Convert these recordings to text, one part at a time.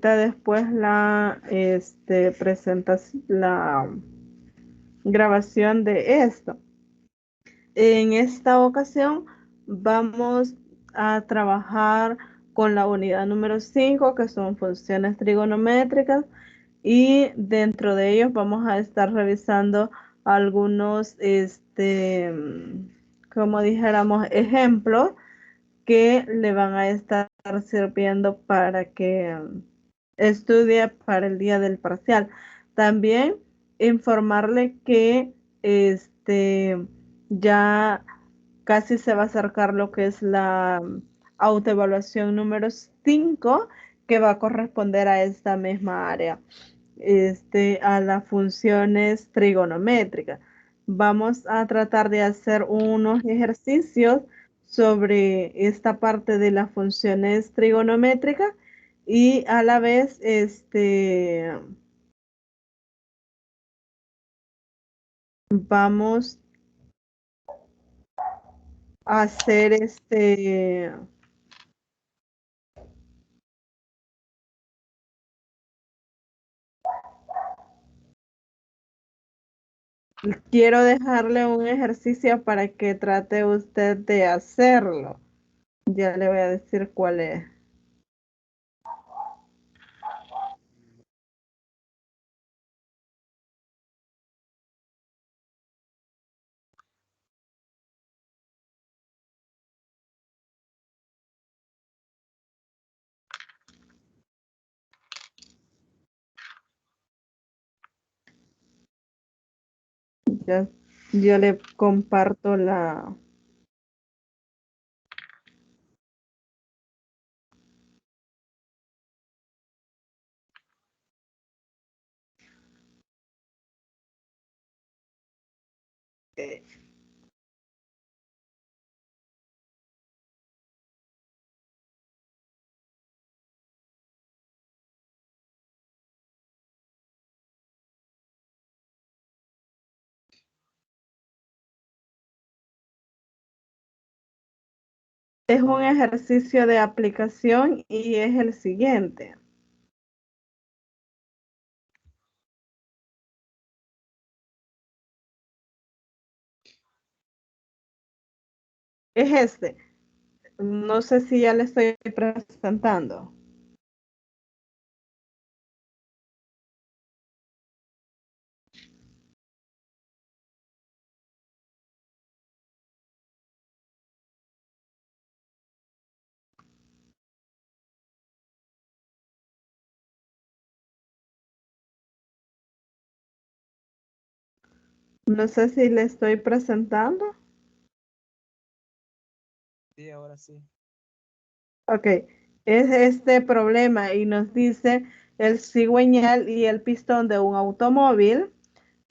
después la presentación, la grabación de esto. En esta ocasión vamos a trabajar con la unidad número 5, que son funciones trigonométricas, y dentro de ellos vamos a estar revisando algunos, como dijéramos, ejemplos que le van a estar sirviendo para que estudie para el día del parcial. También informarle que ya casi se va a acercar lo que es la autoevaluación número 5, que va a corresponder a esta misma área, a las funciones trigonométricas. Vamos a tratar de hacer unos ejercicios sobre esta parte de las funciones trigonométricas y a la vez vamos a hacer quiero dejarle un ejercicio para que trate usted de hacerlo. Ya le voy a decir cuál es. Ya, yo le comparto la... Es un ejercicio de aplicación y es el siguiente. Es este. No sé si ya le estoy presentando. No sé si le estoy presentando. Sí, ahora sí. Ok, es este problema y nos dice el cigüeñal y el pistón de un automóvil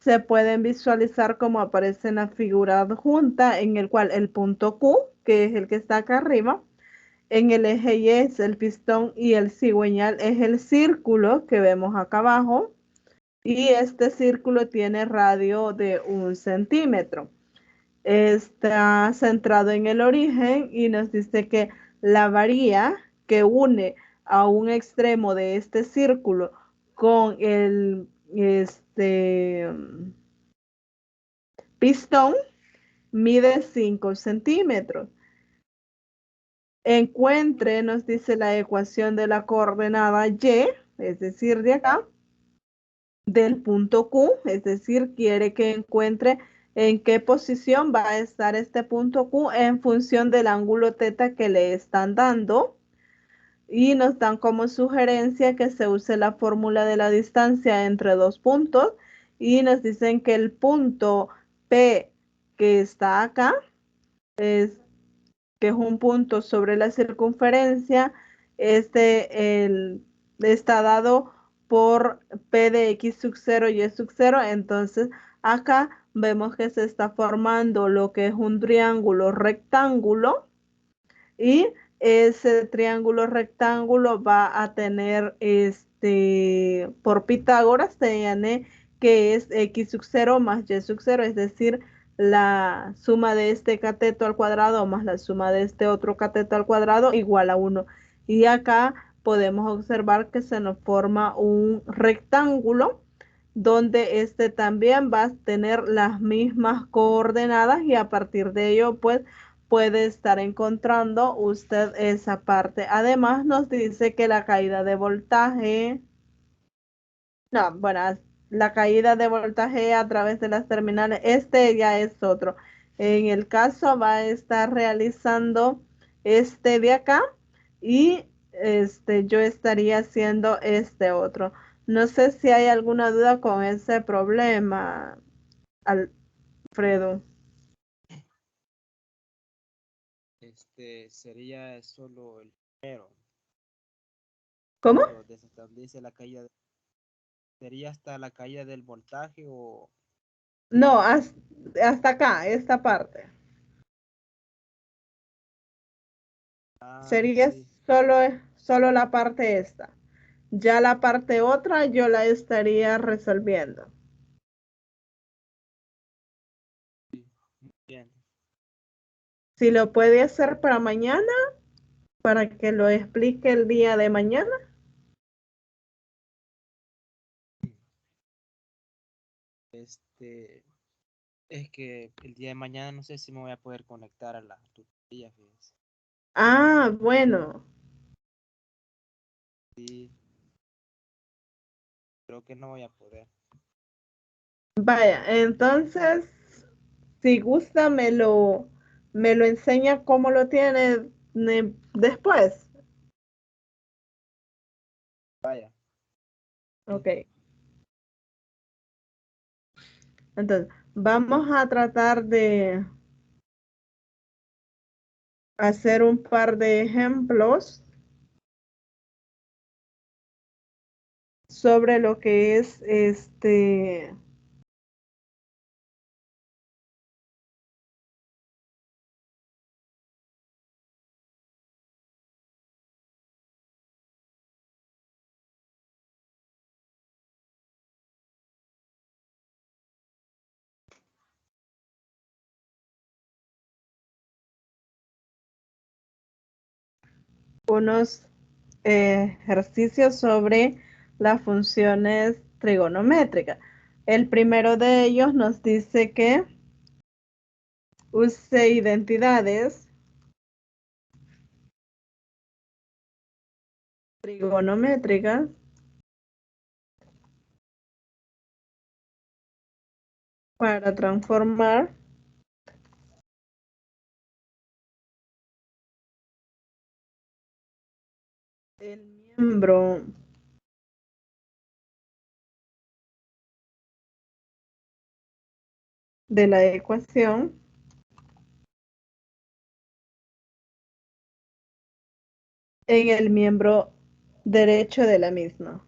se pueden visualizar como aparece en la figura adjunta, en el cual el punto Q, que es el que está acá arriba, en el eje Y es el pistón y el cigüeñal es el círculo que vemos acá abajo, y este círculo tiene radio de 1 centímetro. Está centrado en el origen y nos dice que la varía que une a un extremo de este círculo con el pistón mide 5 centímetros. Encuentre, nos dice la ecuación de la coordenada Y, es decir, de acá, del punto Q, es decir, quiere que encuentre en qué posición va a estar este punto Q en función del ángulo teta que le están dando. Y nos dan como sugerencia que se use la fórmula de la distancia entre dos puntos y nos dicen que el punto P que está acá, es, que es un punto sobre la circunferencia, está dado por P de X sub 0 y Y sub 0. Entonces acá vemos que se está formando lo que es un triángulo rectángulo, y ese triángulo rectángulo va a tener por Pitágoras, tiene que es X sub 0 más Y sub 0, es decir, la suma de este cateto al cuadrado más la suma de este otro cateto al cuadrado igual a 1. Y acá podemos observar que se nos forma un rectángulo donde este también va a tener las mismas coordenadas y a partir de ello pues puede estar encontrando usted esa parte. Además nos dice que la caída de voltaje, no, bueno, la caída de voltaje a través de las terminales, este ya es otro. En el caso va a estar realizando este de acá y yo estaría haciendo este otro. No sé si hay alguna duda con ese problema, Alfredo. Sería solo el primero, ¿Cómo? cuando desestablece la caída, sería hasta la caída del voltaje o... No, hasta acá, esta parte. Ah, Sería sí, solo la parte esta. Ya la parte otra yo la estaría resolviendo. bien. Si lo puede hacer para mañana, para que lo explique el día de mañana. Este, es que el día de mañana no sé si me voy a poder conectar a la tutoría, fíjese. Ah, bueno. Sí, creo que no voy a poder. Vaya, entonces, si gusta, me lo enseña cómo lo tiene después. Vaya, sí. Ok. Entonces, vamos a tratar de hacer un par de ejemplos sobre lo que es unos ejercicios sobre las funciones trigonométricas. El primero de ellos nos dice que use identidades trigonométricas para transformar el miembro de la ecuación en el miembro derecho de la misma.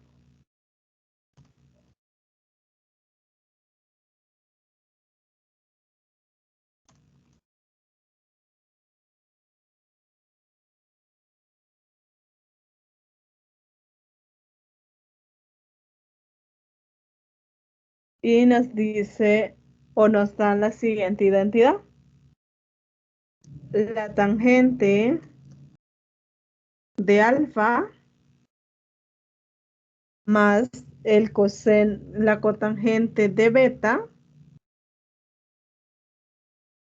Y nos dice o nos dan la siguiente identidad. La tangente de alfa más la cotangente de beta,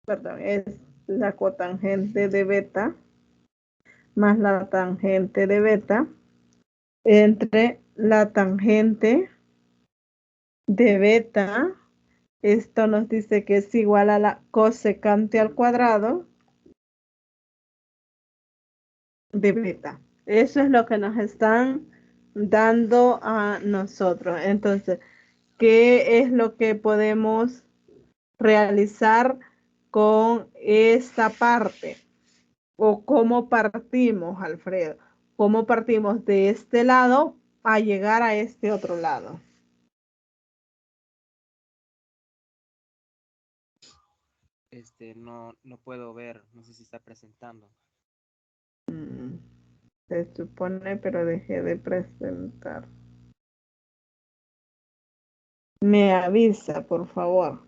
perdón, es la cotangente de beta más la tangente de beta entre la tangente de beta, esto nos dice que es igual a la cosecante al cuadrado de beta. Eso es lo que nos están dando a nosotros. Entonces, ¿qué es lo que podemos realizar con esta parte? ¿O cómo partimos, Alfredo? ¿Cómo partimos de este lado a llegar a este otro lado? No puedo ver, no sé si está presentando. Mm, Se supone, pero dejé de presentar. Me avisa, por favor.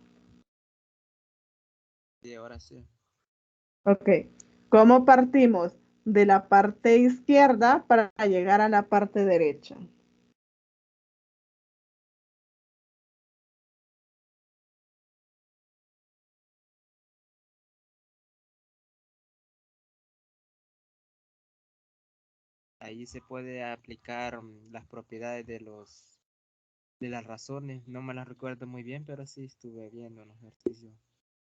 Sí, ahora sí. Ok. ¿Cómo partimos? de la parte izquierda para llegar a la parte derecha. Ahí se puede aplicar las propiedades de las razones. No me las recuerdo muy bien, pero sí estuve viendo un ejercicio,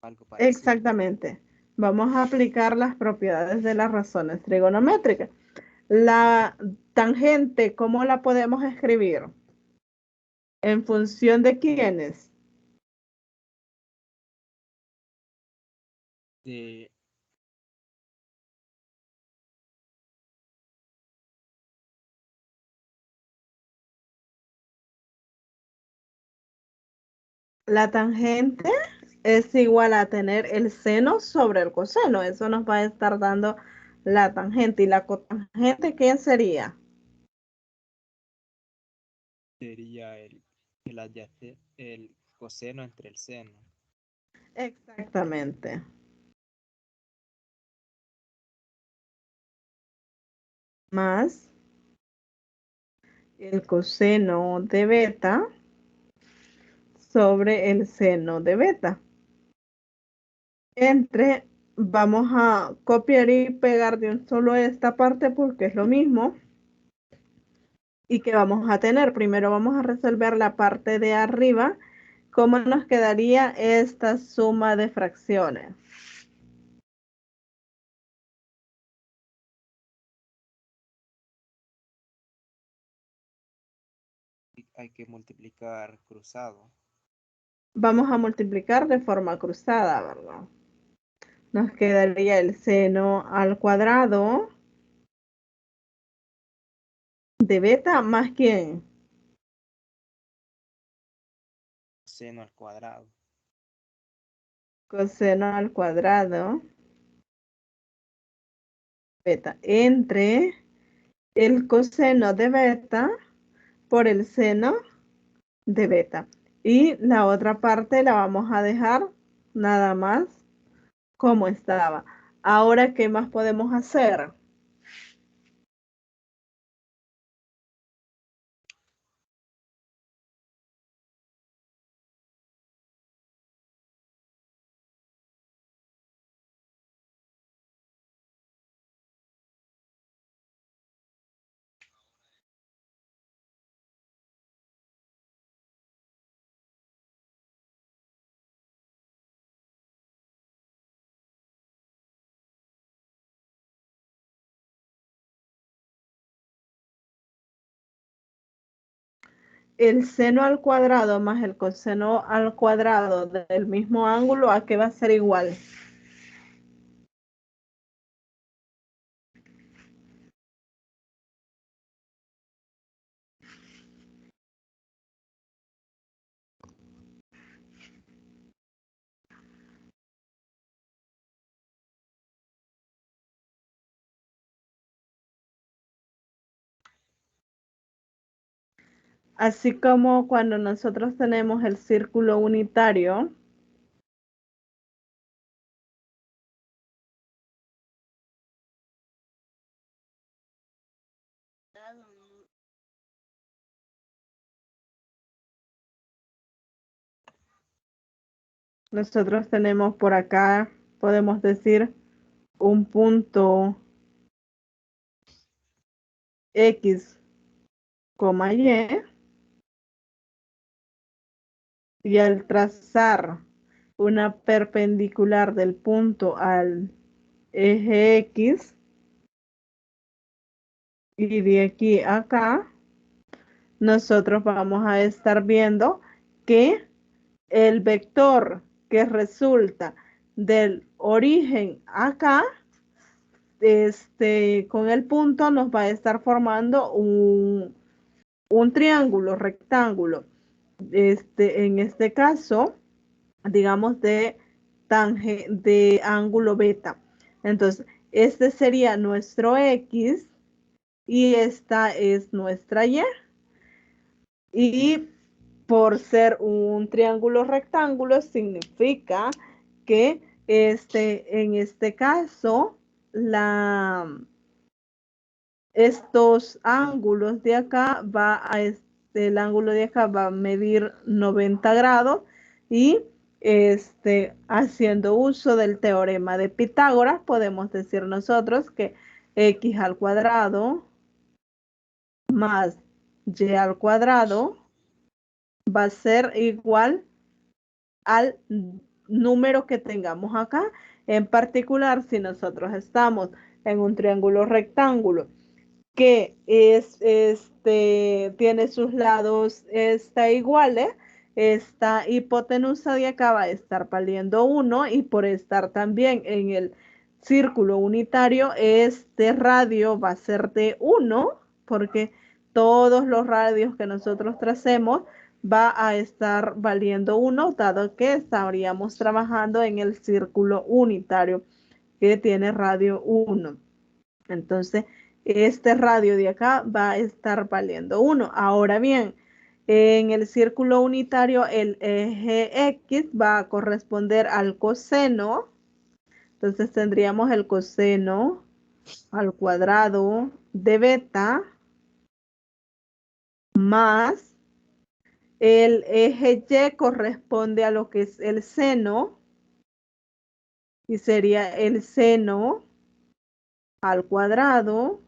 algo parecido. Exactamente. Vamos a aplicar las propiedades de las razones trigonométricas. La tangente, ¿cómo la podemos escribir? ¿En función de quiénes? De, La tangente es igual a tener el seno sobre el coseno. Eso nos va a estar dando la tangente. ¿Y la cotangente quién sería? sería el coseno entre el seno. Exactamente. Más el coseno de beta sobre el seno de beta. Entre, vamos a copiar y pegar de un solo esta parte porque es lo mismo. ¿Y qué vamos a tener? Primero vamos a resolver la parte de arriba. ¿Cómo nos quedaría esta suma de fracciones? Y hay que multiplicar cruzado. Vamos a multiplicar de forma cruzada, ¿verdad? Nos quedaría el seno al cuadrado de beta más ¿quién? Seno al cuadrado. Coseno al cuadrado beta entre el coseno de beta por el seno de beta. Y la otra parte la vamos a dejar nada más como estaba. Ahora, ¿qué más podemos hacer? El seno al cuadrado más el coseno al cuadrado del mismo ángulo, ¿a qué va a ser igual? Así como cuando nosotros tenemos el círculo unitario, nosotros tenemos por acá, podemos decir, un punto X, y al trazar una perpendicular del punto al eje X y de aquí a acá, nosotros vamos a estar viendo que el vector que resulta del origen acá, con el punto nos va a estar formando un triángulo rectángulo. En este caso, digamos de ángulo beta. Entonces, este sería nuestro X y esta es nuestra Y. Y por ser un triángulo rectángulo significa que en este caso estos ángulos de acá el ángulo de acá va a medir 90 grados y haciendo uso del teorema de Pitágoras, podemos decir nosotros que x al cuadrado más y al cuadrado va a ser igual al número que tengamos acá. En particular, si nosotros estamos en un triángulo rectángulo que tiene sus lados iguales, esta hipotenusa de acá va a estar valiendo 1 y por estar también en el círculo unitario, este radio va a ser de 1 porque todos los radios que nosotros tracemos va a estar valiendo 1, dado que estaríamos trabajando en el círculo unitario que tiene radio 1. Entonces, este radio de acá va a estar valiendo 1. Ahora bien, en el círculo unitario, el eje X va a corresponder al coseno. Entonces, tendríamos el coseno al cuadrado de beta más el eje Y corresponde a lo que es el seno y sería el seno al cuadrado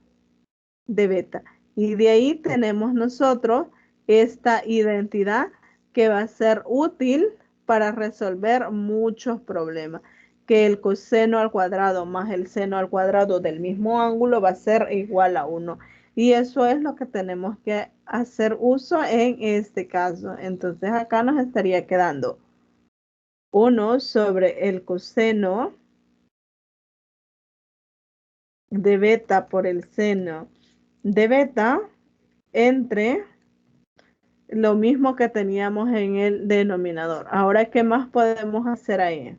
de beta. Y de ahí tenemos nosotros esta identidad que va a ser útil para resolver muchos problemas, que el coseno al cuadrado más el seno al cuadrado del mismo ángulo va a ser igual a 1. Y eso es lo que tenemos que hacer uso en este caso. Entonces acá nos estaría quedando 1 sobre el coseno de beta por el seno de beta entre lo mismo que teníamos en el denominador. Ahora, ¿qué más podemos hacer ahí?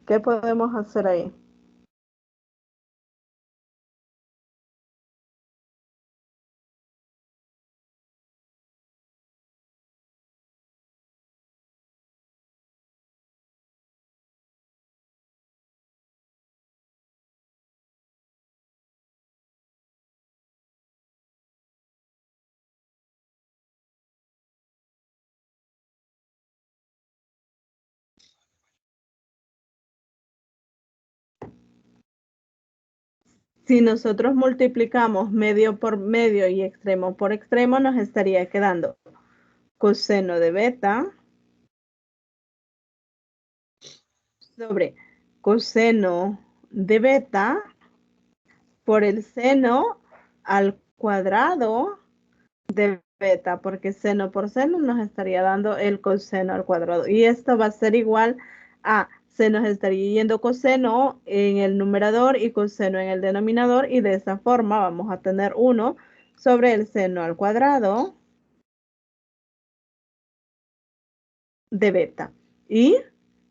¿Qué podemos hacer ahí? Si nosotros multiplicamos medio por medio y extremo por extremo, nos estaría quedando coseno de beta sobre coseno de beta por el seno al cuadrado de beta, porque seno por seno nos estaría dando el coseno al cuadrado. Y esto va a ser igual a, se nos estaría yendo coseno en el numerador y coseno en el denominador, y de esa forma vamos a tener 1 sobre el seno al cuadrado de beta. Y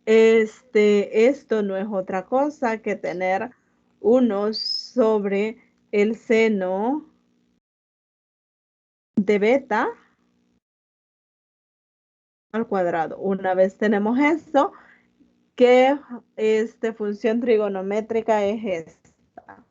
esto no es otra cosa que tener 1 sobre el seno de beta al cuadrado. Una vez tenemos esto, ¿qué función trigonométrica es esta?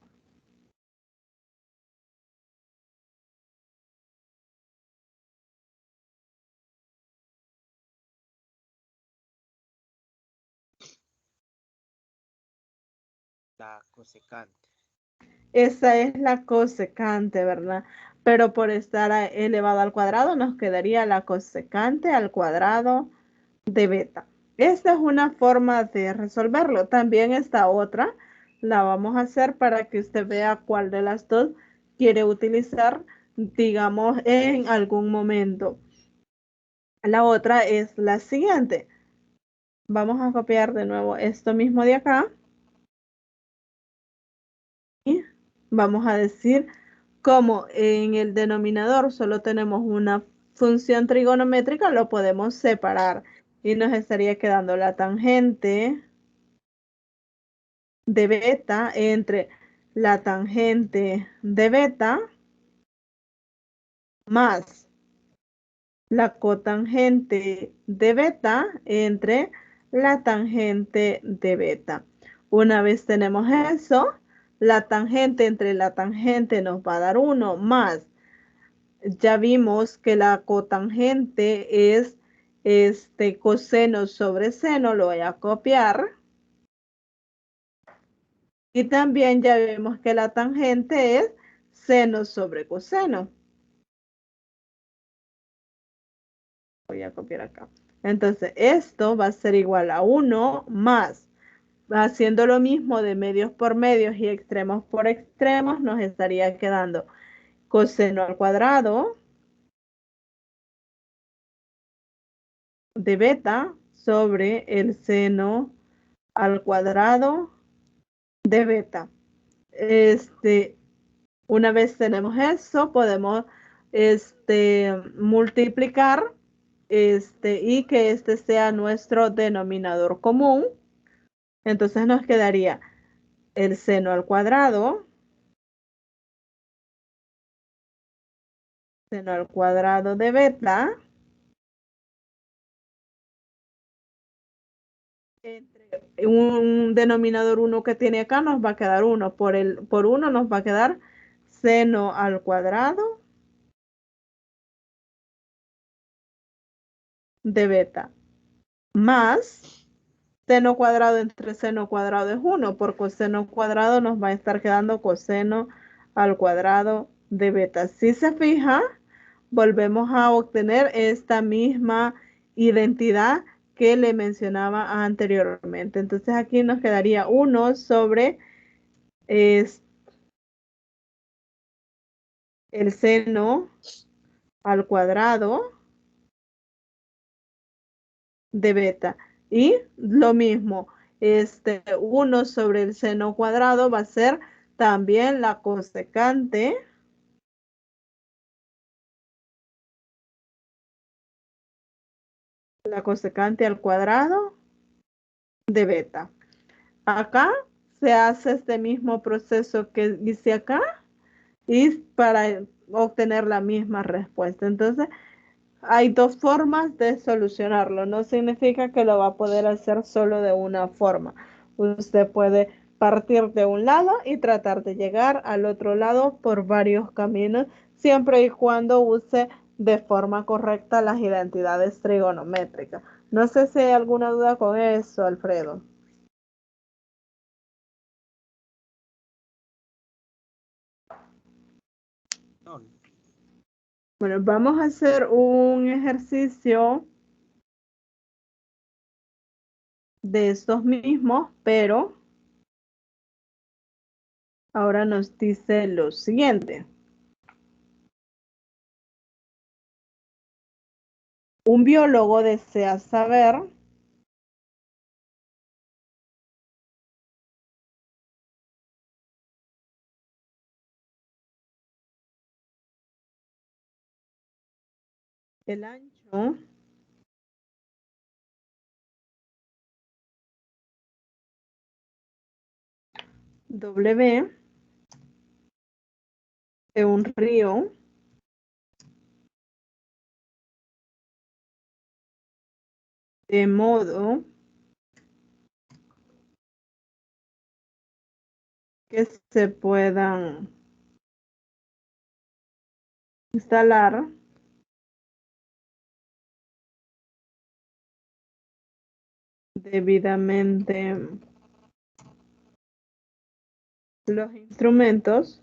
La cosecante. Esa es la cosecante, ¿verdad? Pero por estar elevado al cuadrado nos quedaría la cosecante al cuadrado de beta. Esta es una forma de resolverlo. También está otra, la vamos a hacer para que usted vea cuál de las dos quiere utilizar, digamos, en algún momento. La otra es la siguiente. Vamos a copiar de nuevo esto mismo de acá y vamos a decir como en el denominador solo tenemos una función trigonométrica, lo podemos separar y nos estaría quedando la tangente de beta entre la tangente de beta más la cotangente de beta entre la tangente de beta. Una vez tenemos eso, la tangente entre la tangente nos va a dar 1 más. Ya vimos que la cotangente es coseno sobre seno, lo voy a copiar. Y también ya vimos que la tangente es seno sobre coseno. Voy a copiar acá. Entonces, esto va a ser igual a 1 más, haciendo lo mismo de medios por medios y extremos por extremos, nos estaría quedando coseno al cuadrado de beta sobre el seno al cuadrado de beta. Una vez tenemos eso, podemos multiplicar y que este sea nuestro denominador común. Entonces nos quedaría el seno al cuadrado, seno al cuadrado de beta, entre un denominador 1 que tiene acá nos va a quedar 1, por 1 nos va a quedar seno al cuadrado de beta, más seno cuadrado entre seno cuadrado es 1, por coseno cuadrado nos va a estar quedando coseno al cuadrado de beta. Si se fija, volvemos a obtener esta misma identidad que le mencionaba anteriormente. Entonces aquí nos quedaría 1 sobre el seno al cuadrado de beta. Y lo mismo, 1 sobre el seno cuadrado va a ser también la cosecante al cuadrado de beta. Acá se hace este mismo proceso que dice acá y para obtener la misma respuesta. Entonces, hay dos formas de solucionarlo. No significa que lo va a poder hacer solo de una forma. Usted puede partir de un lado y tratar de llegar al otro lado por varios caminos, siempre y cuando use de forma correcta las identidades trigonométricas. No sé si hay alguna duda con eso, Alfredo. No, Bueno, vamos a hacer un ejercicio de estos mismos, pero ahora nos dice lo siguiente. Un biólogo desea saber el ancho W de un río de modo que se puedan instalar debidamente los instrumentos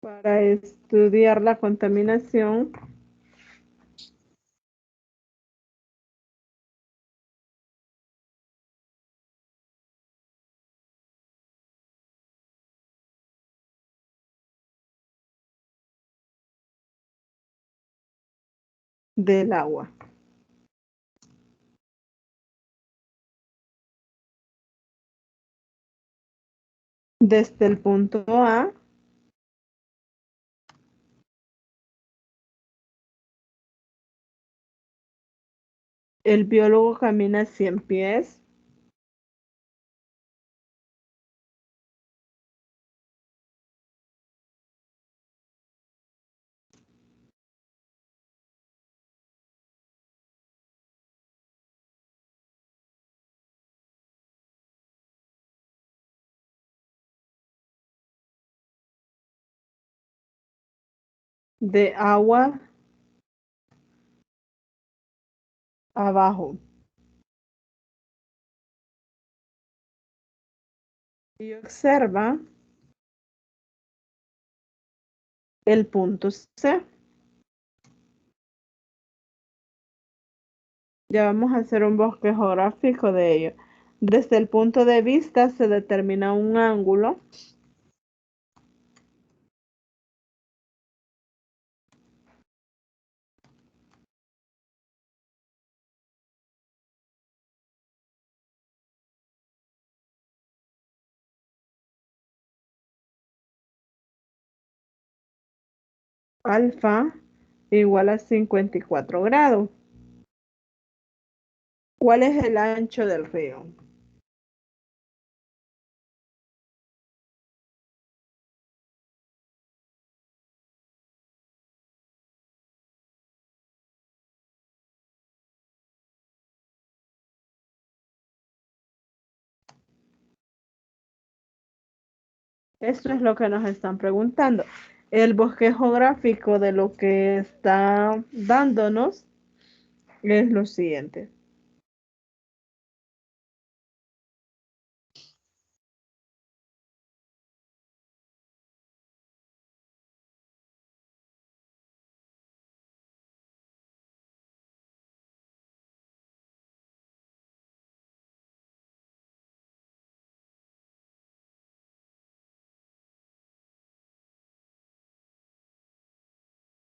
para estudiar la contaminación del agua. Desde el punto A, el biólogo camina 100 pies. De agua abajo. Y observa el punto C. Ya vamos a hacer un bosquejo gráfico de ello. Desde el punto de vista se determina un ángulo alfa igual a 54 grados. ¿Cuál es el ancho del río? Esto es lo que nos están preguntando. El bosquejo gráfico de lo que está dándonos es lo siguiente.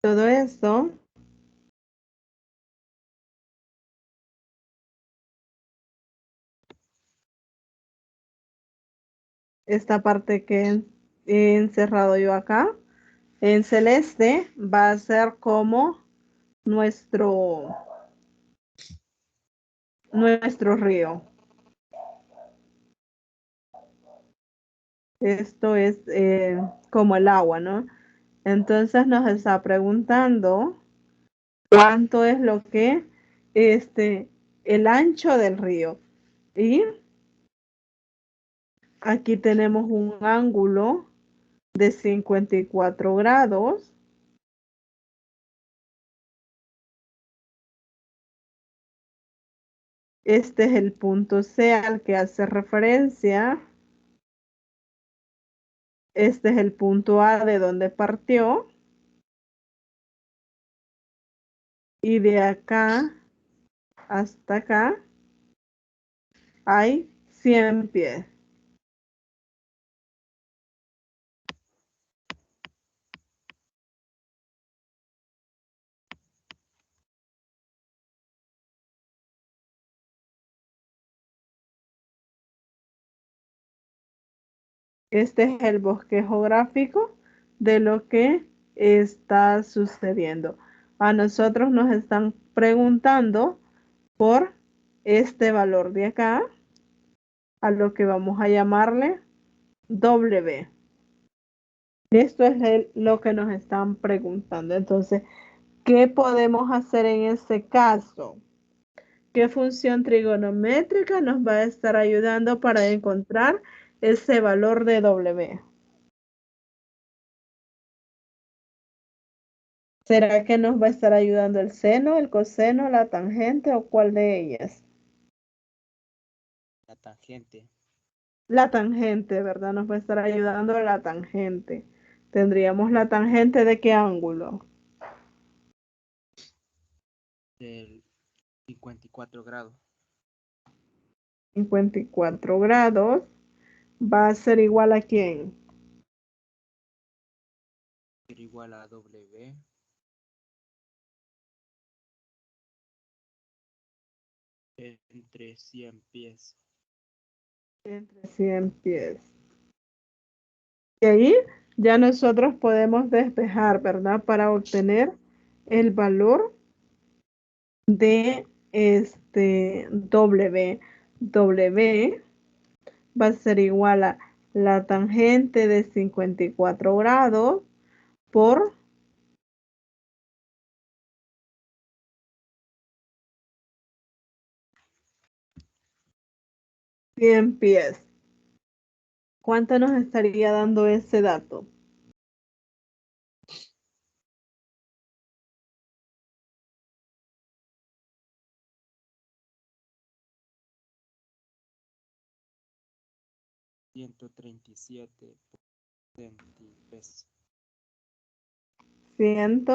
Todo esto, esta parte que he encerrado yo acá, en celeste, va a ser como nuestro, nuestro río. Esto es como el agua, ¿no? Entonces nos está preguntando cuánto es lo que el ancho del río. Y aquí tenemos un ángulo de 54 grados. Este es el punto C al que hace referencia. Este es el punto A de donde partió. Y de acá hasta acá hay 100 pies. Este es el bosquejo gráfico de lo que está sucediendo. A nosotros nos están preguntando por este valor de acá, a lo que vamos a llamarle W. Esto es lo que nos están preguntando. Entonces, ¿qué podemos hacer en este caso? ¿Qué función trigonométrica nos va a estar ayudando para encontrar ese valor de W? ¿Será que nos va a estar ayudando el seno, el coseno, la tangente o cuál de ellas? La tangente. La tangente, ¿verdad? Nos va a estar ayudando la tangente. Tendríamos la tangente de qué ángulo. Del 54 grados. 54 grados va a ser igual a quién. Ser igual a W entre 100 pies. Entre 100 pies. Y ahí ya nosotros podemos despejar, ¿verdad? Para obtener el valor de W. W va a ser igual a la tangente de 54 grados por 100 pies. ¿Cuánto nos estaría dando ese dato? $137.33. 100.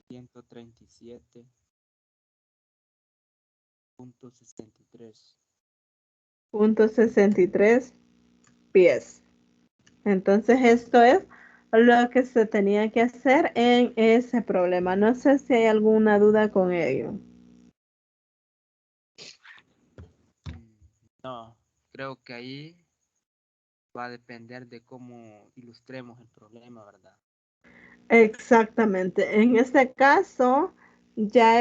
137.63. .63 pies. Entonces esto es lo que se tenía que hacer en ese problema. No sé si hay alguna duda con ello. No, creo que ahí va a depender de cómo ilustremos el problema, ¿verdad? Exactamente. En este caso, ya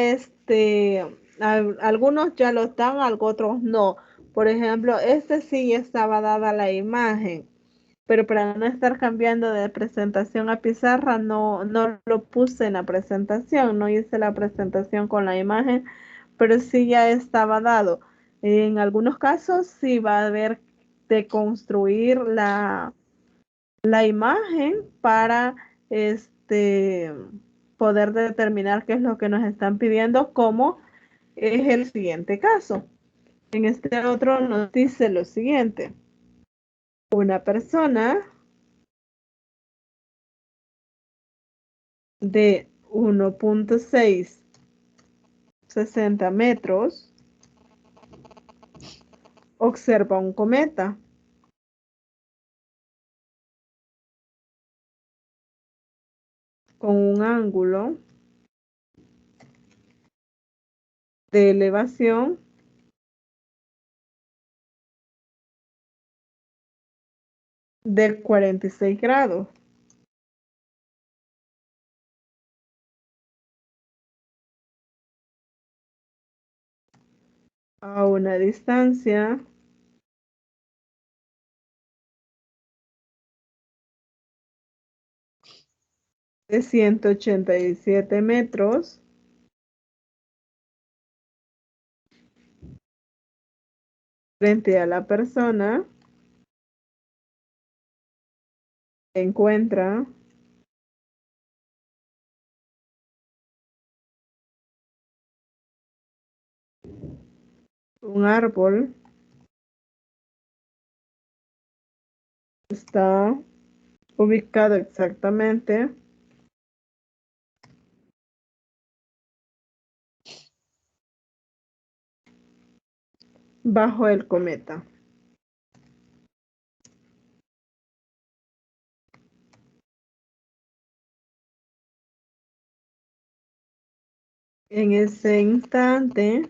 algunos ya lo están, otros no. Por ejemplo, este sí estaba dada la imagen, pero para no estar cambiando de presentación a pizarra, no lo puse en la presentación, no hice la presentación con la imagen, pero sí ya estaba dado. En algunos casos sí va a haber de construir la imagen para poder determinar qué es lo que nos están pidiendo, como es el siguiente caso. En este otro nos dice lo siguiente: una persona de 1.660 metros observa un cometa con un ángulo de elevación de 46 grados a una distancia de 187 metros frente a la persona. Encuentra un árbol, está ubicado exactamente bajo el cometa. En ese instante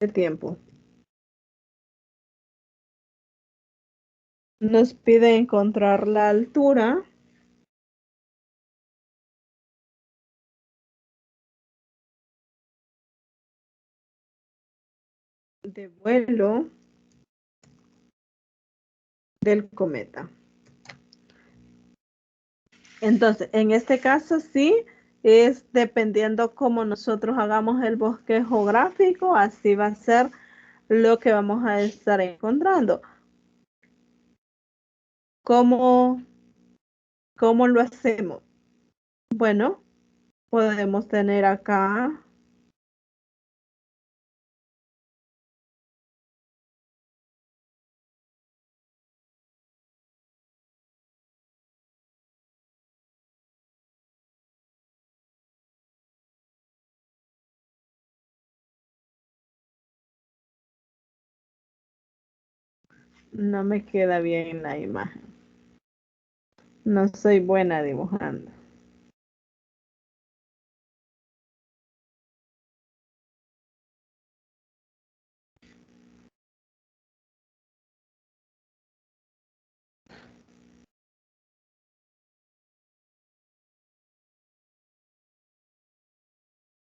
de tiempo, nos pide encontrar la altura de vuelo del cometa. Entonces, en este caso sí, es dependiendo cómo nosotros hagamos el bosquejo gráfico, así va a ser lo que vamos a estar encontrando. ¿Cómo, cómo lo hacemos? Bueno, podemos tener acá No me queda bien la imagen. No soy buena dibujando.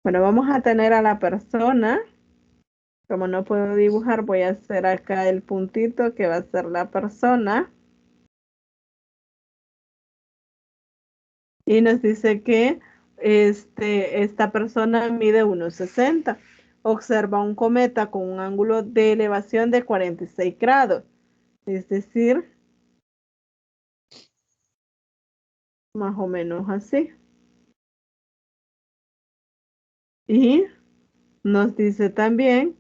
Bueno, vamos a tener a la persona. Como no puedo dibujar, voy a hacer acá el puntito que va a ser la persona. Y nos dice que esta persona mide 1,60. Observa un cometa con un ángulo de elevación de 46 grados. Es decir, más o menos así. Y nos dice también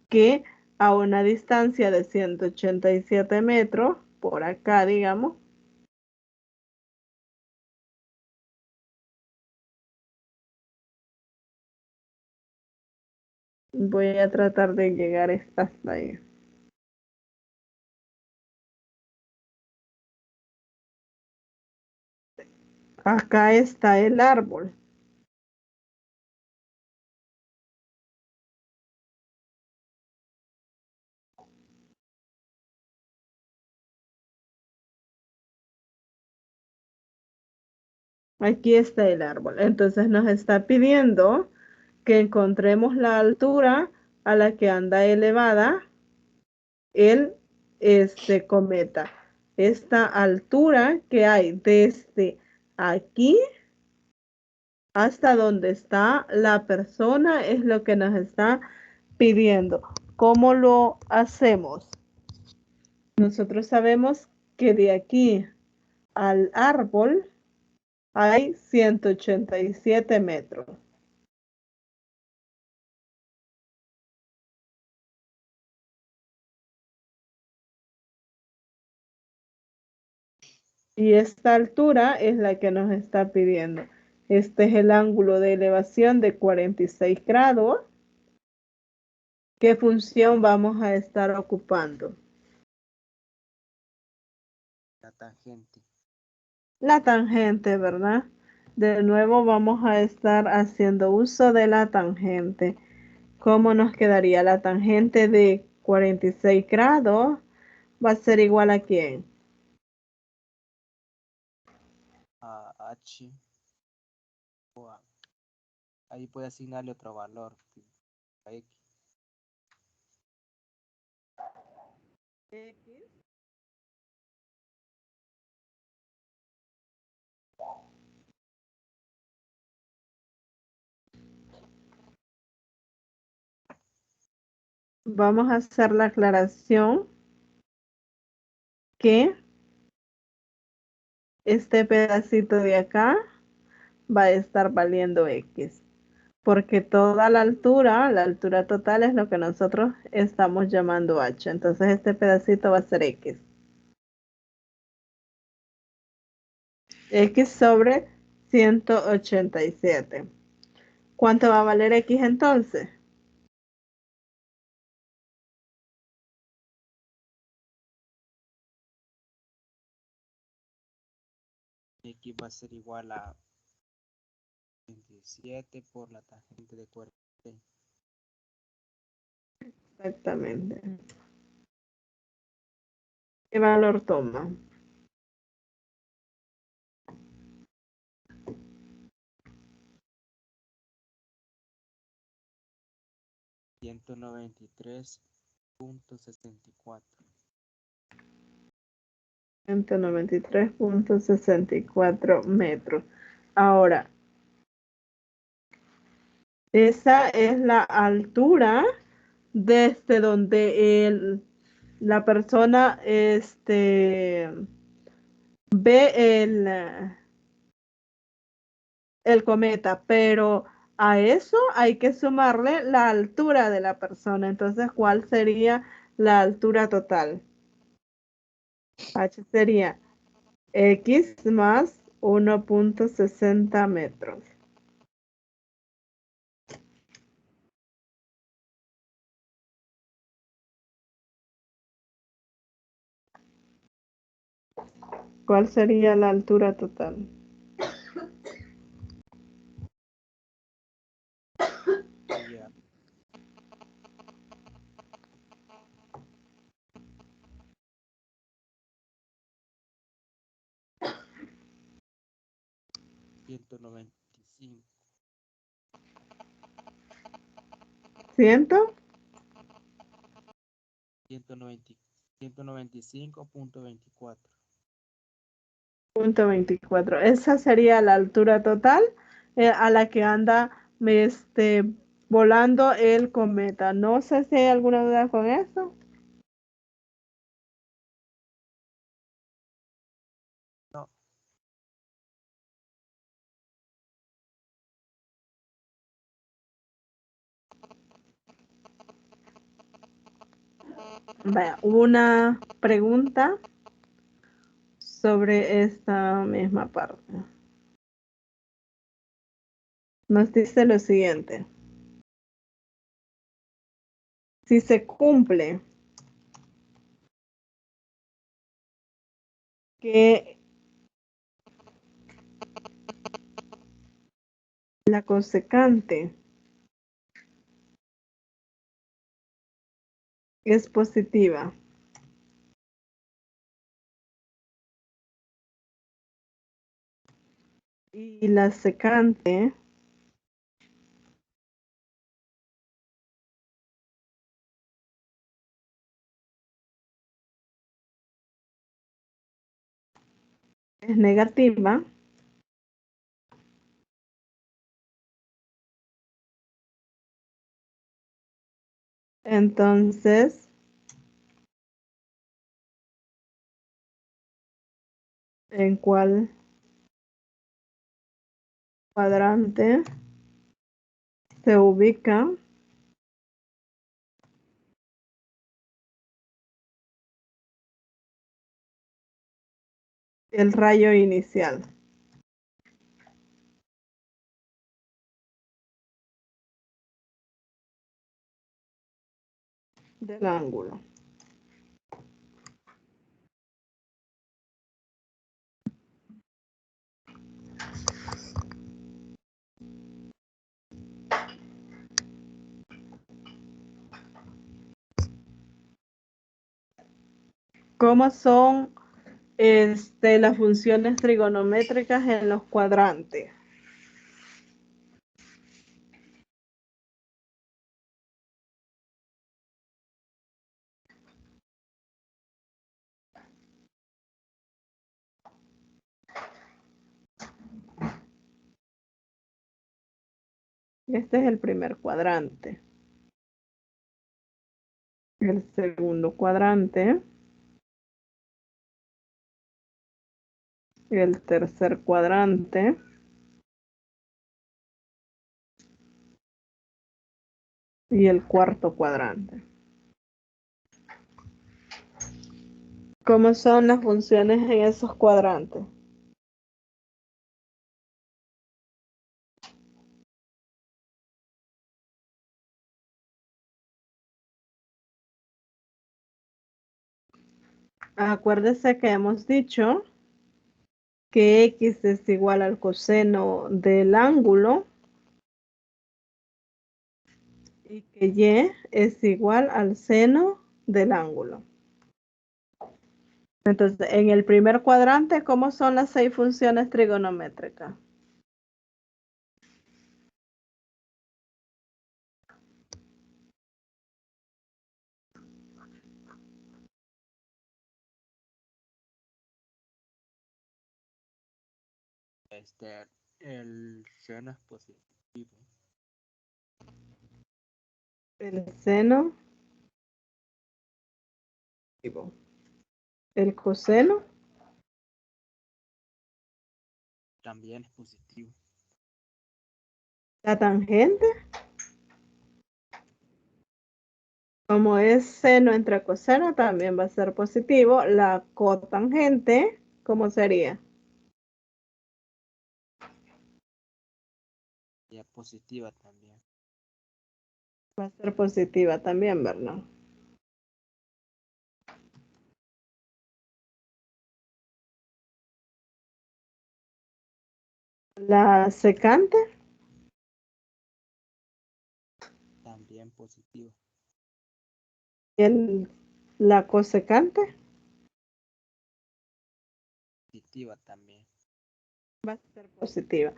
que a una distancia de 187 metros, por acá digamos, voy a tratar de llegar hasta ahí. Acá está el árbol. Aquí está el árbol. Entonces nos está pidiendo que encontremos la altura a la que anda elevada el cometa. Esta altura que hay desde aquí hasta donde está la persona es lo que nos está pidiendo. ¿Cómo lo hacemos? Nosotros sabemos que de aquí al árbol hay 187 metros. Y esta altura es la que nos está pidiendo. Este es el ángulo de elevación de 46 grados. ¿Qué función vamos a estar ocupando? La tangente. La tangente, ¿verdad? De nuevo vamos a estar haciendo uso de la tangente. ¿Cómo nos quedaría? La tangente de 46 grados va a ser igual a ¿quién? A H o a, ahí puede asignarle otro valor. A X. X. Vamos a hacer la aclaración que este pedacito de acá va a estar valiendo X, porque toda la altura total es lo que nosotros estamos llamando H. Entonces este pedacito va a ser X. X sobre 187. ¿Cuánto va a valer X entonces? X va a ser igual a 27 por la tangente de 46. Exactamente. ¿Qué valor toma? 193.64. 193,64 metros. Ahora, esa es la altura desde donde la persona ve el cometa, pero a eso hay que sumarle la altura de la persona. Entonces, ¿cuál sería la altura total? H sería X más 1,60 metros. ¿Cuál sería la altura total? Ya. Ciento noventa y cinco. ¿Ciento? 195.24. Punto 24. Esa sería la altura total a la que anda volando el cometa. No sé si hay alguna duda con eso. No, Vaya, una pregunta sobre esta misma parte. Nos dice lo siguiente. Si se cumple que la cosecante es positiva y la secante es negativa, entonces, ¿en cuál cuadrante se ubica el rayo inicial del ángulo? ¿Cómo son las funciones trigonométricas en los cuadrantes? Este es el primer cuadrante. El segundo cuadrante, el tercer cuadrante y el cuarto cuadrante. ¿Cómo son las funciones en esos cuadrantes? Acuérdese que hemos dicho que x es igual al coseno del ángulo y que y es igual al seno del ángulo. Entonces, en el primer cuadrante, ¿cómo son las 6 funciones trigonométricas? el seno es positivo. El seno, el coseno, También es positivo. la tangente, como es seno entre coseno, también va a ser positivo. La cotangente, ¿cómo sería? Y es positiva también. Va a ser positiva también, ¿verdad? La secante, también positivo. el, la cosecante Positiva también. va a ser positiva.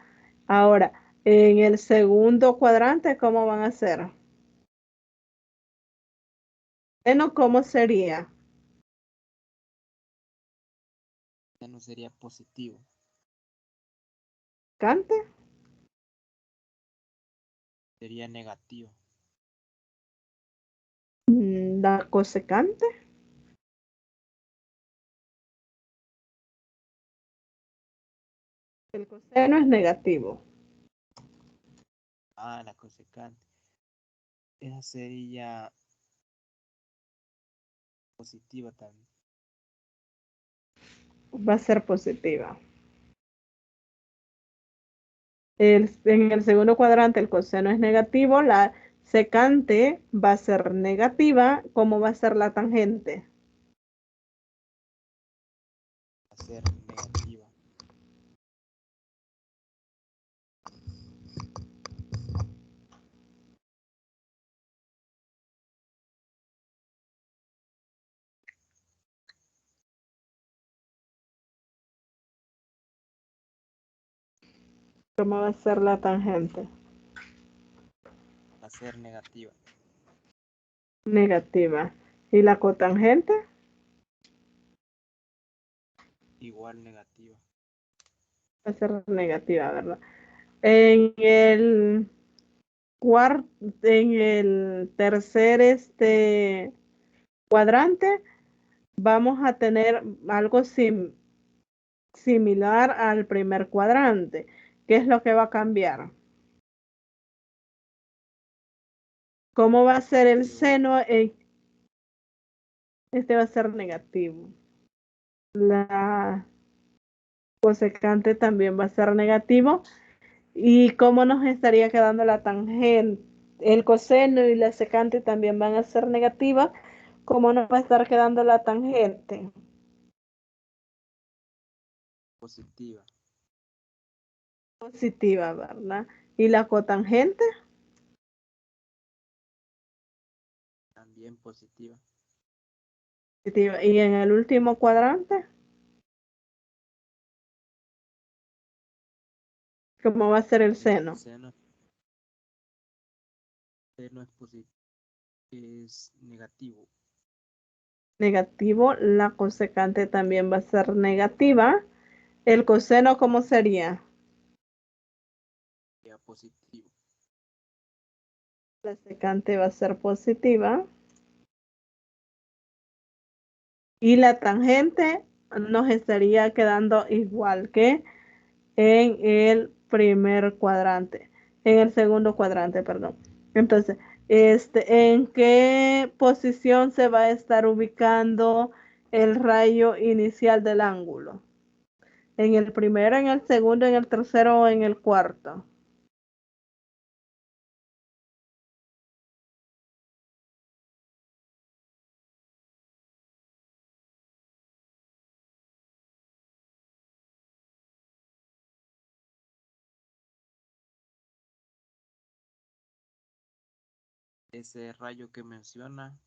Ahora, en el segundo cuadrante, ¿cómo van a ser? Bueno, ¿cómo sería? Ya no sería positivo. ¿Cante? Sería negativo. La cosecante, el coseno es negativo. Ah, la cosecante. Esa sería positiva también. Va a ser positiva. En el segundo cuadrante el coseno es negativo, la secante va a ser negativa, ¿cómo va a ser la tangente? Va a ser negativa. ¿Cómo va a ser la tangente? Va a ser negativa. Negativa. ¿Y la cotangente? Igual negativa. Va a ser negativa, ¿verdad? En el en el tercer cuadrante vamos a tener algo similar al primer cuadrante. ¿Qué es lo que va a cambiar? ¿Cómo va a ser el seno? Este va a ser negativo. La cosecante también va a ser negativo. ¿Y cómo nos estaría quedando la tangente? El coseno y la secante también van a ser negativas. ¿Cómo nos va a estar quedando la tangente? Positiva. Positiva, ¿verdad? ¿Y la cotangente? También positiva. Positiva. ¿Y en el último cuadrante? ¿Cómo va a ser el El seno? seno es positivo. Es negativo. Negativo. La cosecante también va a ser negativa. ¿El coseno cómo sería? Sería positivo. La secante va a ser positiva. Y la tangente nos estaría quedando igual que en el primer cuadrante, en el segundo cuadrante, perdón. Entonces, ¿en qué posición se va a estar ubicando el rayo inicial del ángulo? ¿En el primero, en el segundo, en el tercero o en el cuarto? Ese rayo que menciona,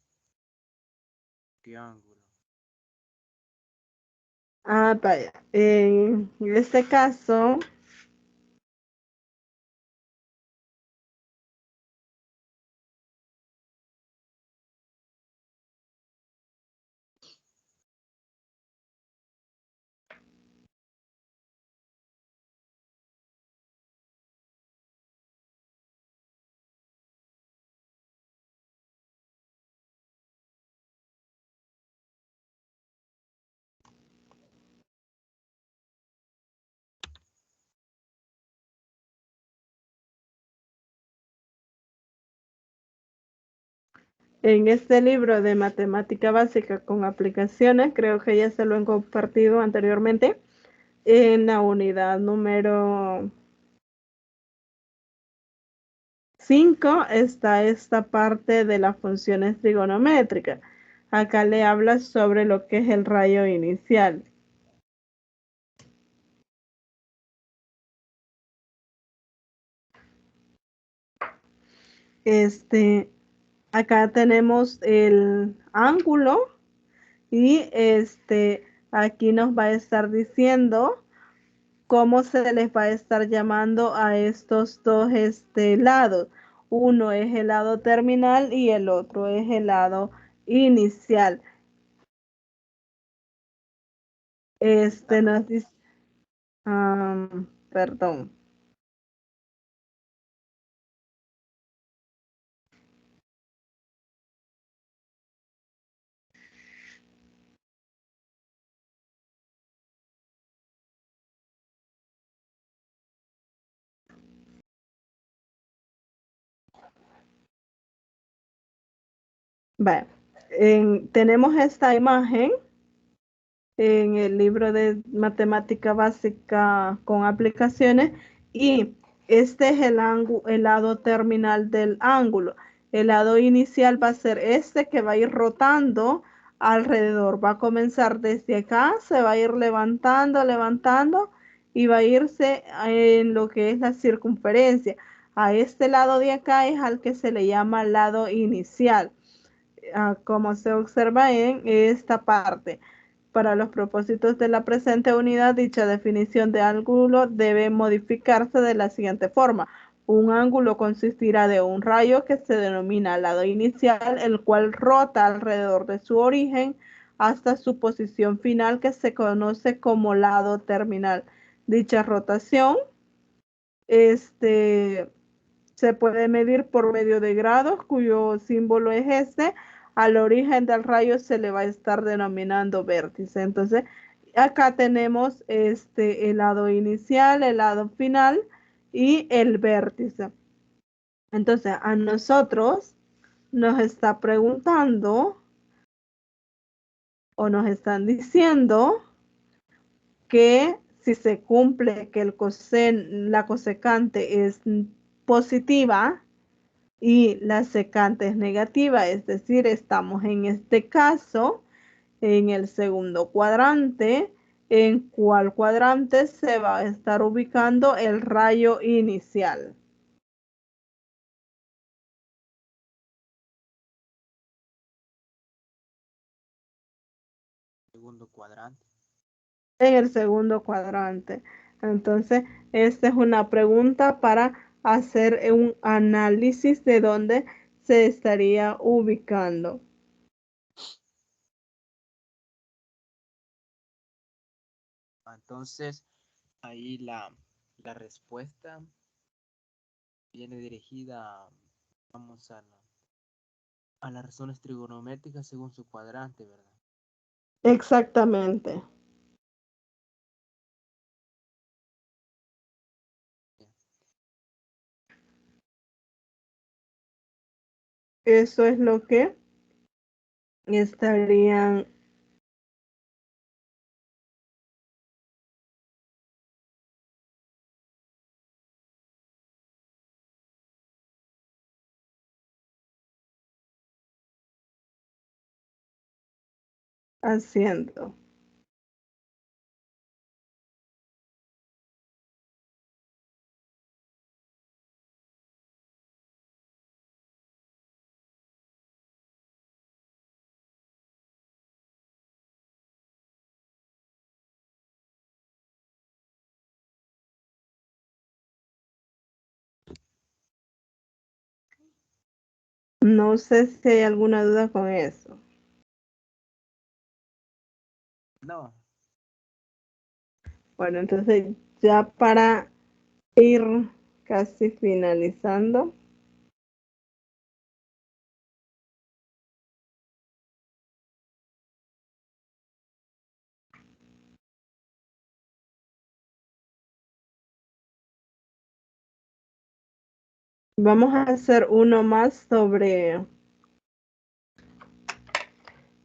¿qué ángulo? Ah, vaya. En este caso, en este libro de matemática básica con aplicaciones, creo que ya se lo han compartido anteriormente, en la unidad número 5 está esta parte de las funciones trigonométricas. Acá le habla sobre lo que es el rayo inicial. Acá tenemos el ángulo y aquí nos va a estar diciendo cómo se les va a estar llamando a estos dos lados. Uno es el lado terminal y el otro es el lado inicial. Nos dice, perdón. Vale. Tenemos esta imagen en el libro de matemática básica con aplicaciones y este es el lado terminal del ángulo. El lado inicial va a ser este que va a ir rotando alrededor. Va a comenzar desde acá, se va a ir levantando, levantando y va a irse en lo que es la circunferencia. A este lado de acá es al que se le llama lado inicial, como se observa en esta parte. Para los propósitos de la presente unidad, dicha definición de ángulo debe modificarse de la siguiente forma. Un ángulo consistirá de un rayo que se denomina lado inicial, el cual rota alrededor de su origen hasta su posición final, que se conoce como lado terminal. Dicha rotación se puede medir por medio de grados, cuyo símbolo es este. Al origen del rayo se le va a estar denominando vértice. Entonces, acá tenemos el lado inicial, el lado final y el vértice. Entonces, a nosotros nos está preguntando o nos están diciendo que si se cumple que la cosecante es positiva, y la secante es negativa, es decir, estamos en este caso en el segundo cuadrante. ¿En cuál cuadrante se va a estar ubicando el rayo inicial? Segundo cuadrante. En el segundo cuadrante. Entonces, esta es una pregunta para hacer un análisis de dónde se estaría ubicando. Entonces, ahí la respuesta viene dirigida, vamos a las razones trigonométricas según su cuadrante, ¿verdad? Exactamente. Eso es lo que estarían haciendo. No sé si hay alguna duda con eso. No. Bueno, entonces ya para ir casi finalizando, vamos a hacer uno más sobre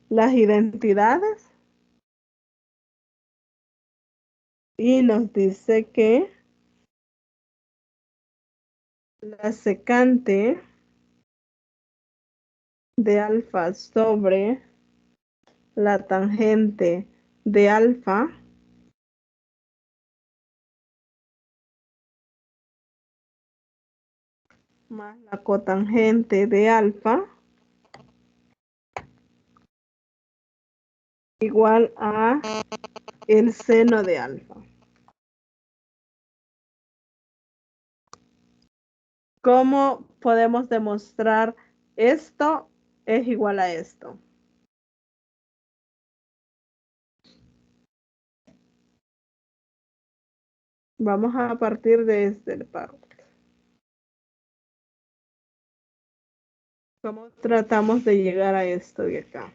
las identidades y nos dice que la secante de alfa sobre la tangente de alfa más la cotangente de alfa igual a el seno de alfa. ¿Cómo podemos demostrar esto es igual a esto? Vamos a partir desde el párrafo. ¿Cómo tratamos de llegar a esto de acá?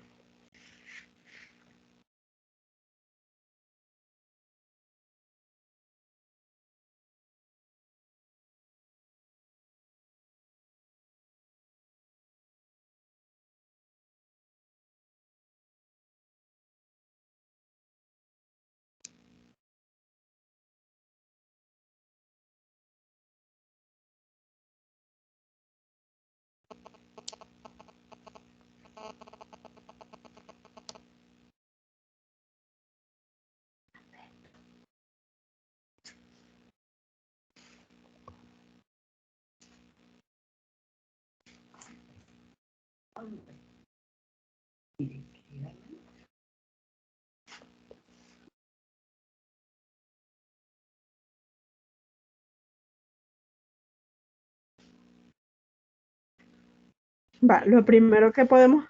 Va, lo primero que podemos...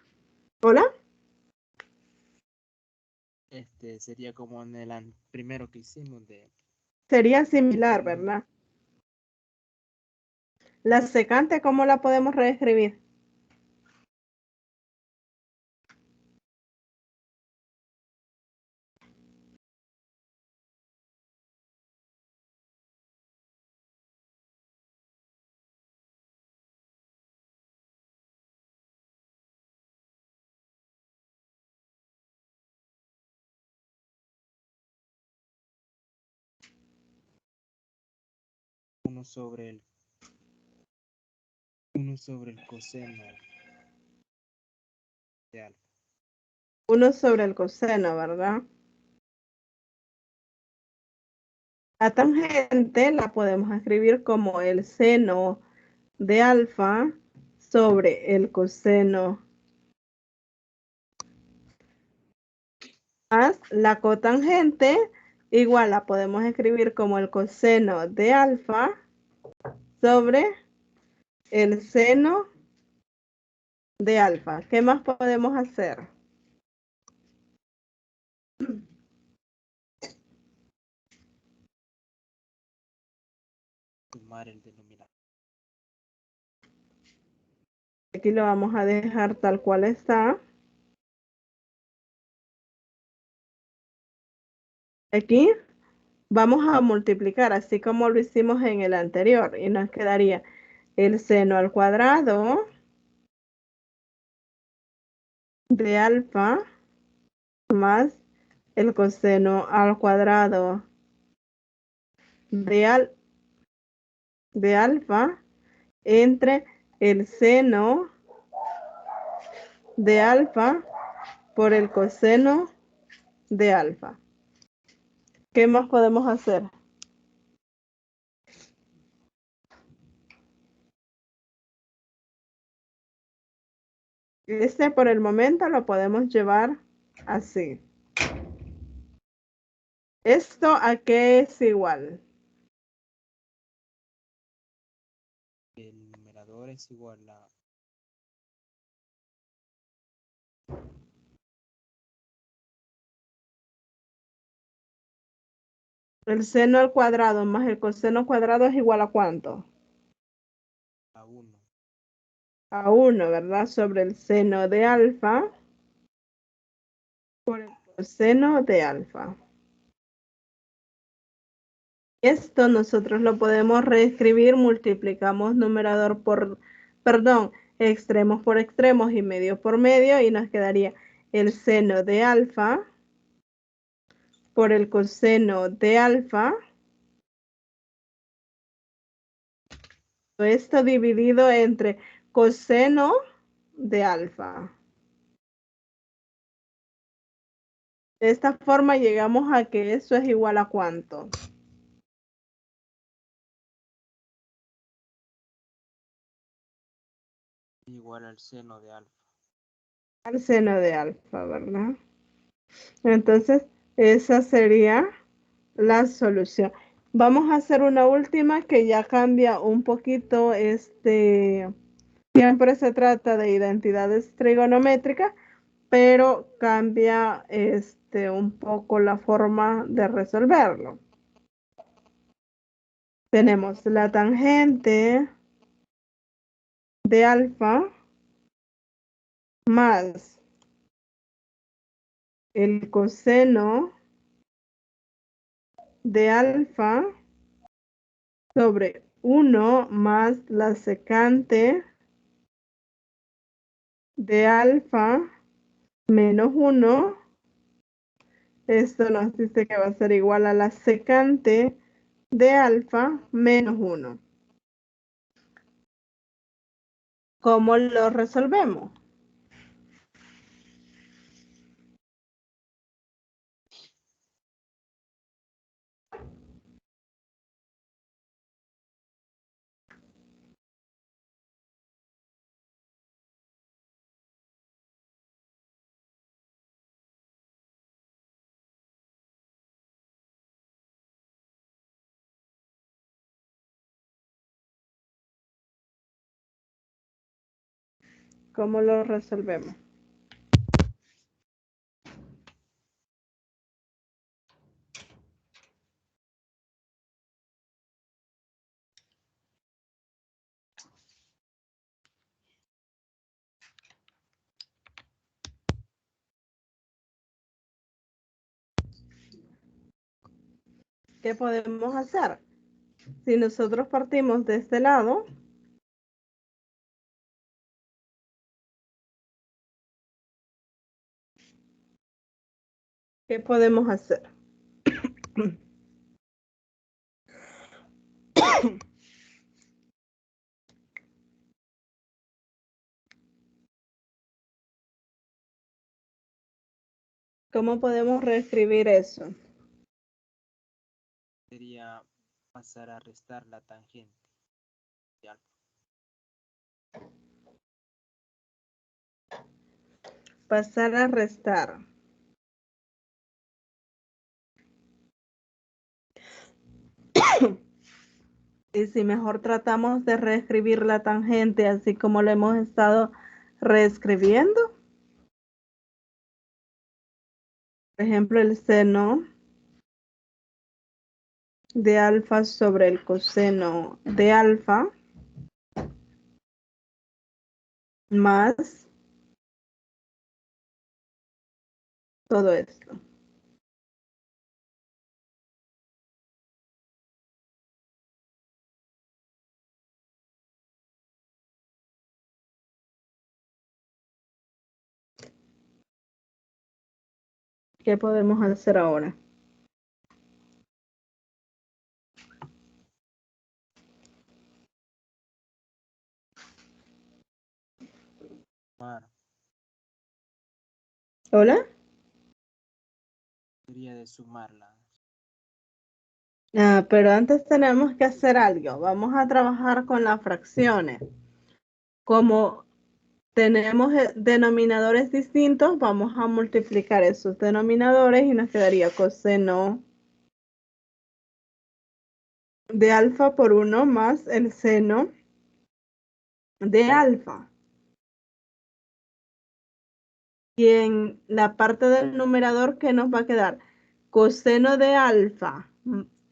¿Hola? Sería como en el primero que hicimos de... Sería similar, ¿verdad? La secante, ¿cómo la podemos reescribir? Uno sobre el coseno de alfa. 1 sobre el coseno, ¿verdad? La tangente la podemos escribir como el seno de alfa sobre el coseno más la cotangente, igual la podemos escribir como el coseno de alfa sobre el seno de alfa. ¿Qué más podemos hacer? Sumar el denominador. Aquí lo vamos a dejar tal cual está. Aquí vamos a multiplicar así como lo hicimos en el anterior y nos quedaría el seno al cuadrado de alfa más el coseno al cuadrado de, de alfa entre el seno de alfa por el coseno de alfa. ¿Qué más podemos hacer? Este por el momento lo podemos llevar así. ¿Esto a qué es igual? El numerador es igual a... El seno al cuadrado más el coseno cuadrado es igual a ¿cuánto? a 1. A 1, ¿verdad? Sobre el seno de alfa por el coseno de alfa. Esto nosotros lo podemos reescribir, multiplicamos numerador por, perdón, extremos por extremos y medio por medio y nos quedaría el seno de alfa por el coseno de alfa. Esto dividido entre coseno de alfa. De esta forma llegamos a que eso es igual a ¿cuánto? igual al seno de alfa. Al seno de alfa, ¿verdad? Entonces, esa sería la solución. Vamos a hacer una última que ya cambia un poquito, siempre se trata de identidades trigonométricas, pero cambia un poco la forma de resolverlo. Tenemos la tangente de alfa más el coseno de alfa sobre 1 más la secante de alfa menos 1. Esto nos dice que va a ser igual a la secante de alfa menos 1. ¿Cómo lo resolvemos? ¿Cómo lo resolvemos? ¿Qué podemos hacer? Si nosotros partimos de este lado, ¿qué podemos hacer? ¿Cómo podemos reescribir eso? Sería pasar a restar la tangente de alfa. Pasar a restar. Y si mejor tratamos de reescribir la tangente así como lo hemos estado reescribiendo. Por ejemplo, el seno de alfa sobre el coseno de alfa más todo esto. ¿Qué podemos hacer ahora? Sumar. ¿Hola? Sería de sumarla. Pero antes tenemos que hacer algo. Vamos a trabajar con las fracciones. Como tenemos denominadores distintos, vamos a multiplicar esos denominadores y nos quedaría coseno de alfa por 1 más el seno de alfa. Y en la parte del numerador, ¿qué nos va a quedar? Coseno de alfa,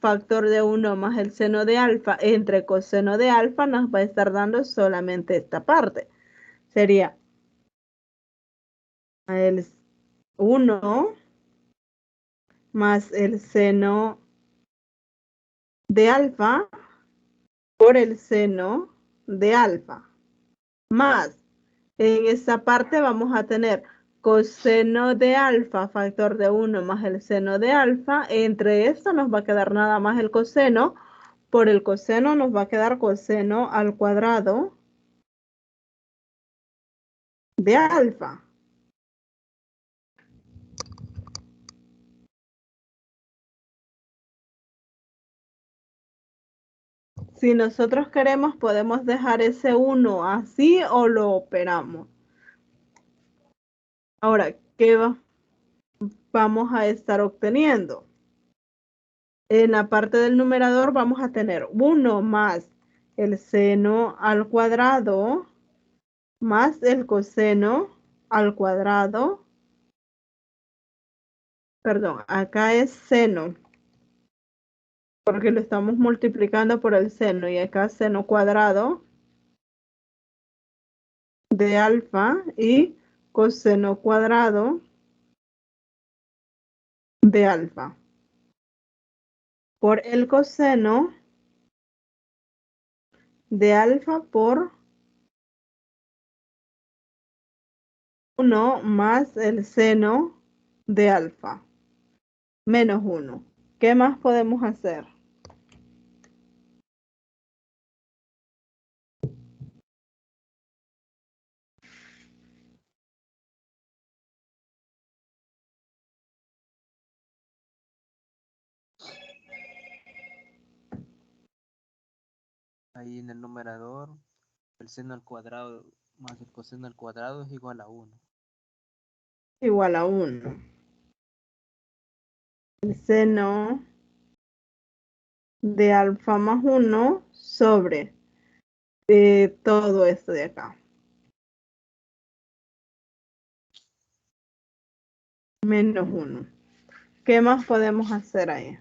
factor de 1 más el seno de alfa, entre coseno de alfa nos va a estar dando solamente esta parte. Sería el 1 más el seno de alfa por el seno de alfa. Más, en esta parte vamos a tener coseno de alfa, factor de 1 más el seno de alfa. Entre esto nos va a quedar nada más el coseno. Por el coseno nos va a quedar coseno al cuadrado de alfa. Si nosotros queremos, podemos dejar ese 1 así o lo operamos. Ahora, ¿qué vamos a estar obteniendo? En la parte del numerador vamos a tener 1 más el seno al cuadrado más el coseno al cuadrado. Perdón, acá es seno, porque lo estamos multiplicando por el seno, y acá seno cuadrado de alfa y coseno cuadrado de alfa. Por el coseno de alfa por 1 más el seno de alfa menos 1. ¿Qué más podemos hacer? Ahí en el numerador, el seno al cuadrado más el coseno al cuadrado es igual a 1. Igual a 1. El seno de alfa más 1 sobre todo esto de acá. Menos 1. ¿Qué más podemos hacer ahí?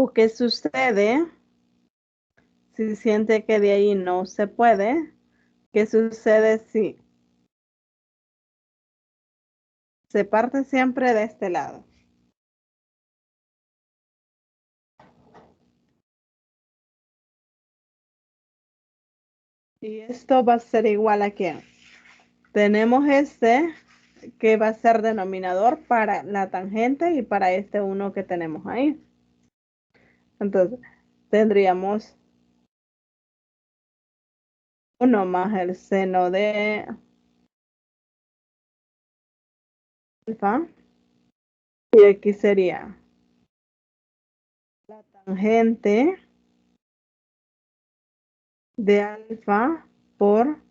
¿O qué sucede si siente que de ahí no se puede? ¿Qué sucede si se parte siempre de este lado? Y esto va a ser igual a ¿qué? Tenemos este que va a ser denominador para la tangente y para este 1 que tenemos ahí. Entonces, tendríamos 1 más el seno de alfa. Y aquí sería la tangente de alfa por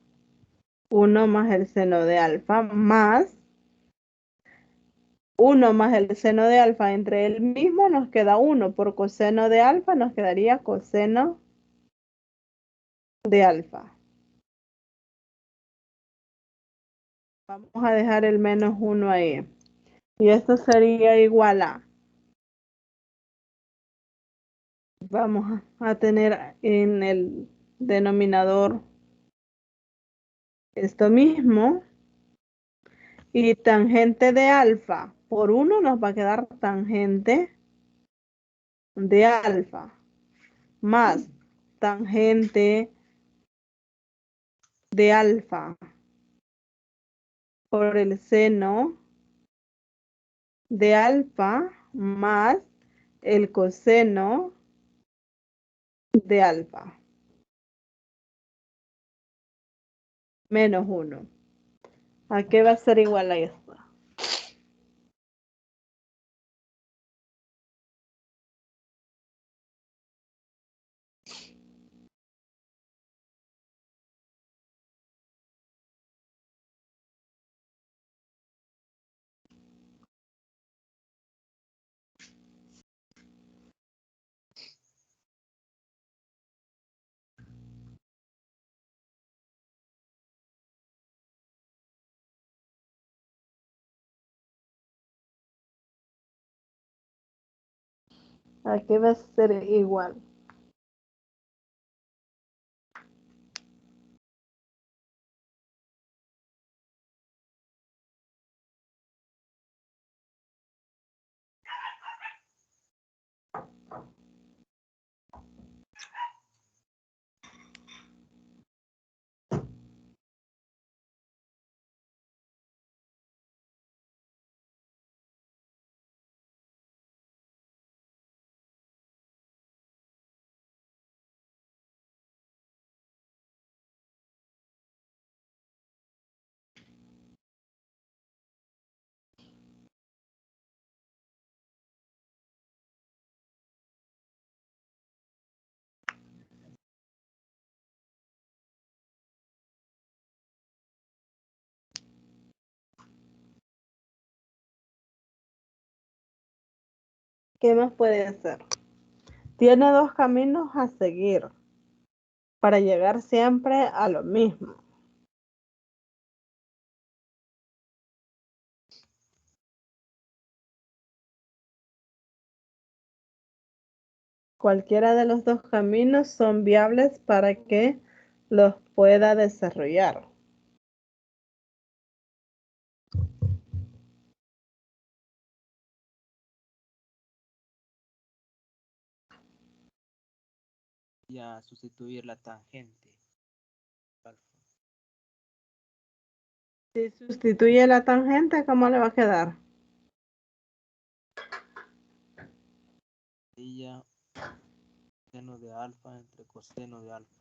1 más el seno de alfa más 1 más el seno de alfa. Entre el mismo nos queda 1. Por coseno de alfa nos quedaría coseno de alfa. Vamos a dejar el menos 1 ahí. Y esto sería igual a, vamos a tener en el denominador esto mismo. Y tangente de alfa por 1 nos va a quedar tangente de alfa más tangente de alfa por el seno de alfa más el coseno de alfa menos 1. ¿A qué va a ser igual a esto? Aquí va a ser igual. ¿Qué más puede hacer? Tiene dos caminos a seguir para llegar siempre a lo mismo. Cualquiera de los dos caminos son viables para que los pueda desarrollar. Y a sustituir la tangente. Alfa. Si sustituye la tangente, ¿cómo le va a quedar? Y ya seno de alfa entre coseno de alfa.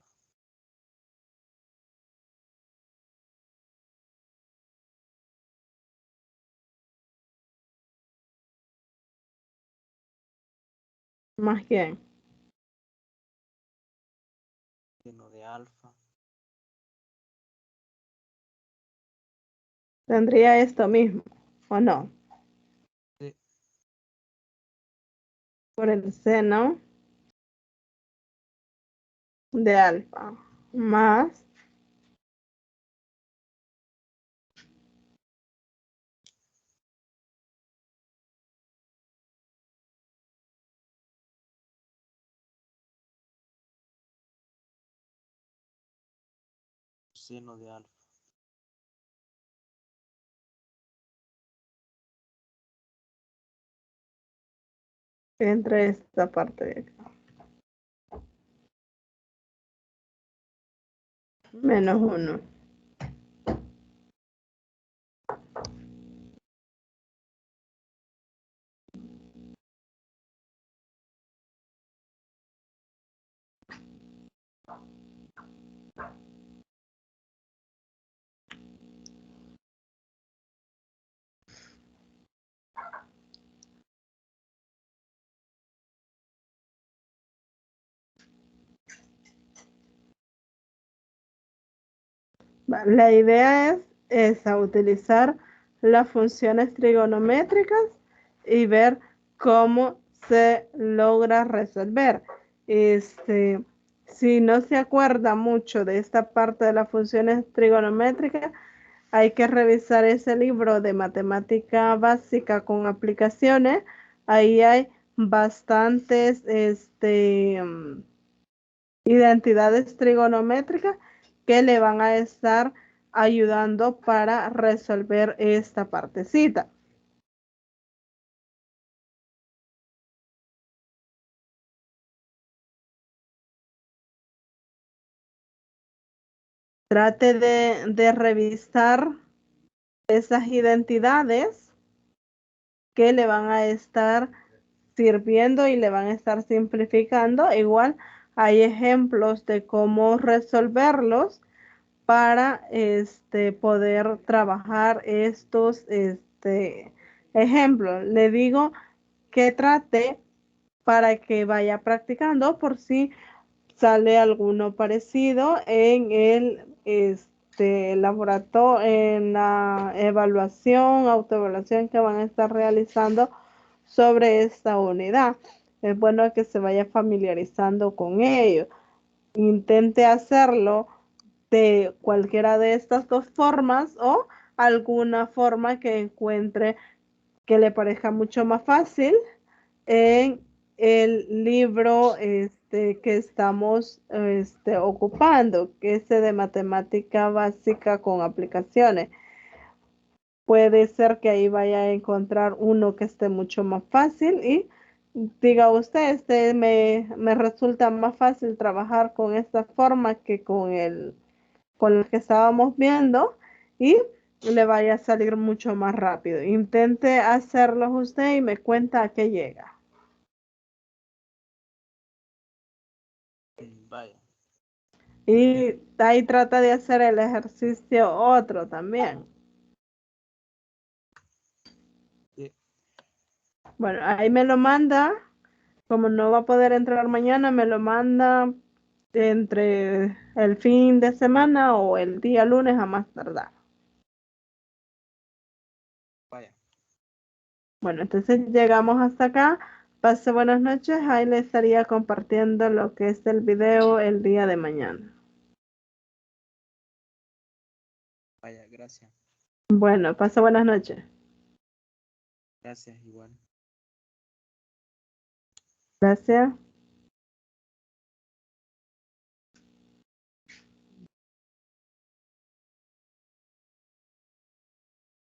¿Más quién? Seno de alfa. Tendría esto mismo, ¿o no? Sí. Por el seno de alfa más Seno de alfa. entre esta parte de acá. Menos 1. La idea es esa, utilizar las funciones trigonométricas y ver cómo se logra resolver. Si no se acuerda mucho de esta parte de las funciones trigonométricas, hay que revisar ese libro de matemática básica con aplicaciones. Ahí hay bastantes identidades trigonométricas que le van a estar ayudando para resolver esta partecita. Trate de revisar esas identidades que le van a estar sirviendo y le van a estar simplificando. Igual hay ejemplos de cómo resolverlos para poder trabajar estos ejemplos. Le digo que trate para que vaya practicando por si sale alguno parecido en el laboratorio, en la evaluación, autoevaluación que van a estar realizando sobre esta unidad. Es bueno que se vaya familiarizando con ello. Intente hacerlo de cualquiera de estas dos formas o alguna forma que encuentre que le parezca mucho más fácil en el libro que estamos ocupando, que es de matemática básica con aplicaciones. Puede ser que ahí vaya a encontrar uno que esté mucho más fácil y diga usted, me resulta más fácil trabajar con esta forma que con el que estábamos viendo y le vaya a salir mucho más rápido. Intente hacerlo usted y me cuenta a qué llega. Vaya. Y ahí trata de hacer el ejercicio otro también. Sí. Bueno, ahí me lo manda. Como no va a poder entrar mañana, me lo manda entre el fin de semana o el día lunes a más tardar. Vaya. Bueno, entonces llegamos hasta acá. Pase buenas noches. Ahí le estaría compartiendo lo que es el video el día de mañana. Vaya, gracias. Bueno, pase buenas noches. Gracias, igual. Gracias.